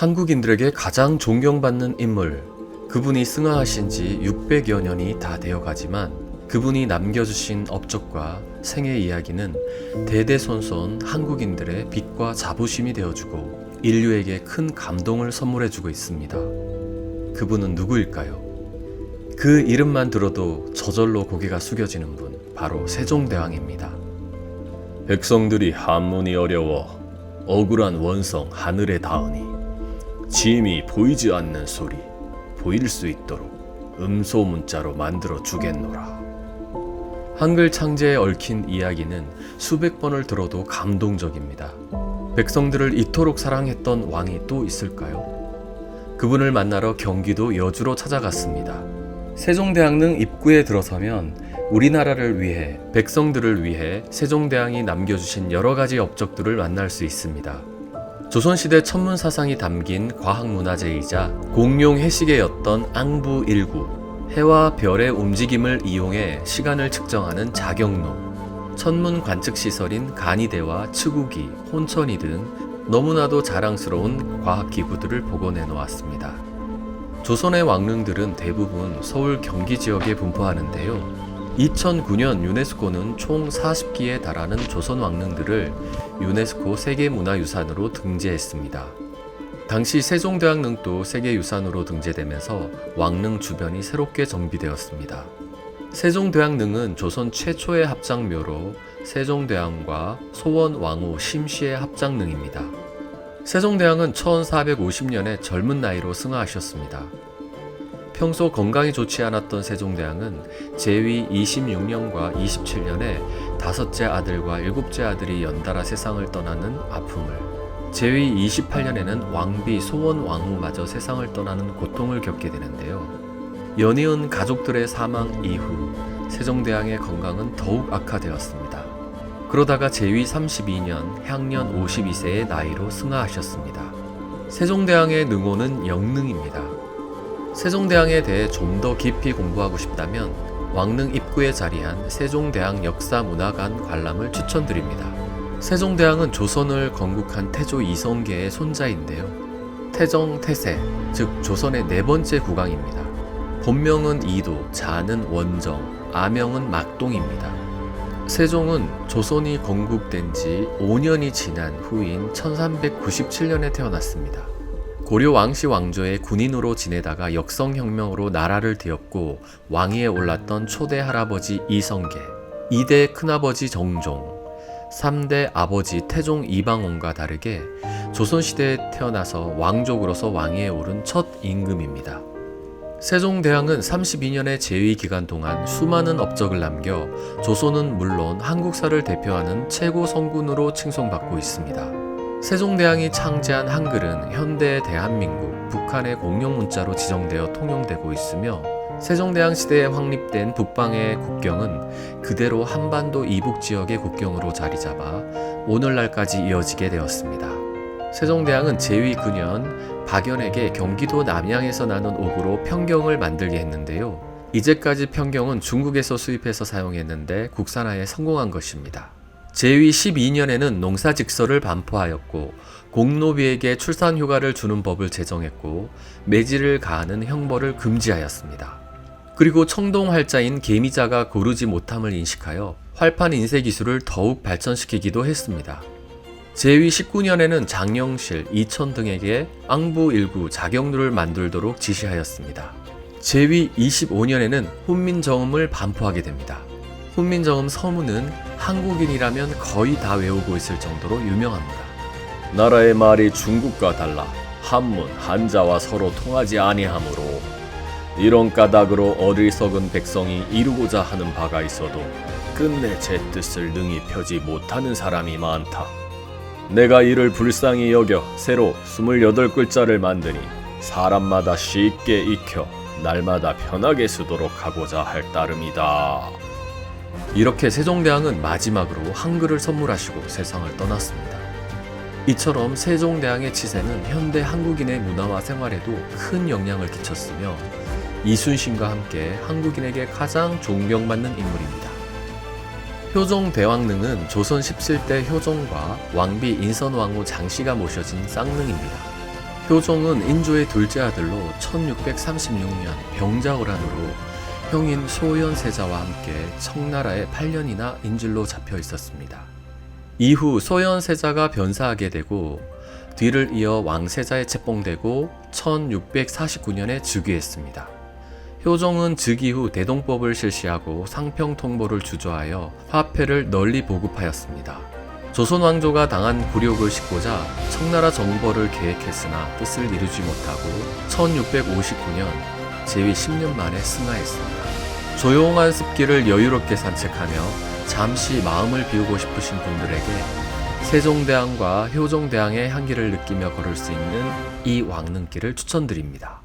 한국인들에게 가장 존경받는 인물, 그분이 승하하신 지 600여 년이 다 되어가지만 그분이 남겨주신 업적과 생애 이야기는 대대손손 한국인들의 빛과 자부심이 되어주고 인류에게 큰 감동을 선물해주고 있습니다. 그분은 누구일까요? 그 이름만 들어도 저절로 고개가 숙여지는 분, 바로 세종대왕입니다. 백성들이 한문이 어려워 억울한 원성 하늘에 닿으니 짐이 보이지 않는 소리 보일 수 있도록 음소 문자로 만들어 주겠노라. 한글 창제에 얽힌 이야기는 수백 번을 들어도 감동적입니다. 백성들을 이토록 사랑했던 왕이 또 있을까요? 그분을 만나러 경기도 여주로 찾아갔습니다. 세종대왕릉 입구에 들어서면 우리나라를 위해, 백성들을 위해 세종대왕이 남겨주신 여러 가지 업적들을 만날 수 있습니다. 조선시대 천문사상이 담긴 과학문화재이자 공룡 해시계였던 앙부일구, 해와 별의 움직임을 이용해 시간을 측정하는 자경로, 천문 관측시설인 간이대와 측우기, 혼천이 등 너무나도 자랑스러운 과학기구들을 복원해 놓았습니다. 조선의 왕릉들은 대부분 서울 경기 지역에 분포하는데요. 2009년 유네스코는 총 40기에 달하는 조선 왕릉들을 유네스코 세계문화유산으로 등재했습니다. 당시 세종대왕릉도 세계유산으로 등재되면서 왕릉 주변이 새롭게 정비되었습니다. 세종대왕릉은 조선 최초의 합장묘로 세종대왕과 소원왕후 심씨의 합장릉입니다. 세종대왕은 1450년에 젊은 나이로 승하하셨습니다. 평소 건강이 좋지 않았던 세종대왕은 제위 26년과 27년에 5째 아들과 7째 아들이 연달아 세상을 떠나는 아픔을, 제위 28년에는 왕비 소원왕후마저 세상을 떠나는 고통을 겪게 되는데요. 연이은 가족들의 사망 이후 세종대왕의 건강은 더욱 악화되었습니다. 그러다가 제위 32년 향년 52세의 나이로 승하하셨습니다. 세종대왕의 능호는 영릉입니다. 세종대왕에 대해 좀 더 깊이 공부하고 싶다면 왕릉 입구에 자리한 세종대왕 역사문화관 관람을 추천드립니다. 세종대왕은 조선을 건국한 태조 이성계의 손자인데요. 태정, 태세, 즉 조선의 네 번째 국왕입니다. 본명은 이도, 자는 원정, 아명은 막동입니다. 세종은 조선이 건국된 지 5년이 지난 후인 1397년에 태어났습니다. 고려 왕씨 왕조의 군인으로 지내다가 역성혁명으로 나라를 뒤엎고 왕위에 올랐던 초대 할아버지 이성계, 2대 큰아버지 정종, 3대 아버지 태종 이방원과 다르게 조선시대에 태어나서 왕족으로서 왕위에 오른 첫 임금입니다. 세종대왕은 32년의 재위 기간 동안 수많은 업적을 남겨 조선은 물론 한국사를 대표하는 최고 성군으로 칭송받고 있습니다. 세종대왕이 창제한 한글은 현대 대한민국, 북한의 공용문자로 지정되어 통용되고 있으며 세종대왕 시대에 확립된 북방의 국경은 그대로 한반도 이북 지역의 국경으로 자리잡아 오늘날까지 이어지게 되었습니다. 세종대왕은 제위 9년 박연에게 경기도 남양에서 나는 옥으로 평경을 만들게 했는데요. 이제까지 평경은 중국에서 수입해서 사용했는데 국산화에 성공한 것입니다. 제위 12년에는 농사직서를 반포하였고 공노비에게 출산휴가를 주는 법을 제정했고 매질을 가하는 형벌을 금지하였습니다. 그리고 청동활자인 계미자가 고르지 못함을 인식하여 활판 인쇄 기술을 더욱 발전시키기도 했습니다. 제위 19년에는 장영실, 이천 등에게 앙부일구 자경루를 만들도록 지시하였습니다. 제위 25년에는 훈민정음을 반포하게 됩니다. 훈민정음 서문은 한국인이라면 거의 다 외우고 있을 정도로 유명합니다. 나라의 말이 중국과 달라 한문, 한자와 서로 통하지 아니하므로 이런 까닭으로 어리석은 백성이 이루고자 하는 바가 있어도 끝내 제 뜻을 능히 펴지 못하는 사람이 많다. 내가 이를 불쌍히 여겨 새로 28글자를 만드니 사람마다 쉽게 익혀 날마다 편하게 쓰도록 하고자 할 따름이다. 이렇게 세종대왕은 마지막으로 한글을 선물하시고 세상을 떠났습니다. 이처럼 세종대왕의 치세는 현대 한국인의 문화와 생활에도 큰 영향을 끼쳤으며 이순신과 함께 한국인에게 가장 존경받는 인물입니다. 효종대왕릉은 조선 17대 효종과 왕비 인선왕후 장씨가 모셔진 쌍릉입니다. 효종은 인조의 둘째 아들로 1636년 병자호란으로 형인 소현세자와 함께 청나라에 8년이나 인질로 잡혀 있었습니다. 이후 소현세자가 변사하게 되고 뒤를 이어 왕세자에 책봉되고 1649년에 즉위했습니다. 효종은 즉위 후 대동법을 실시하고 상평통보를 주저하여 화폐를 널리 보급하였습니다. 조선 왕조가 당한 굴욕을 싣고자 청나라 정벌을 계획했으나 뜻을 이루지 못하고 1659년 재위 10년 만에 승하했습니다. 조용한 습길을 여유롭게 산책하며 잠시 마음을 비우고 싶으신 분들에게 세종대왕과 효종대왕의 향기를 느끼며 걸을 수 있는 이 왕릉길을 추천드립니다.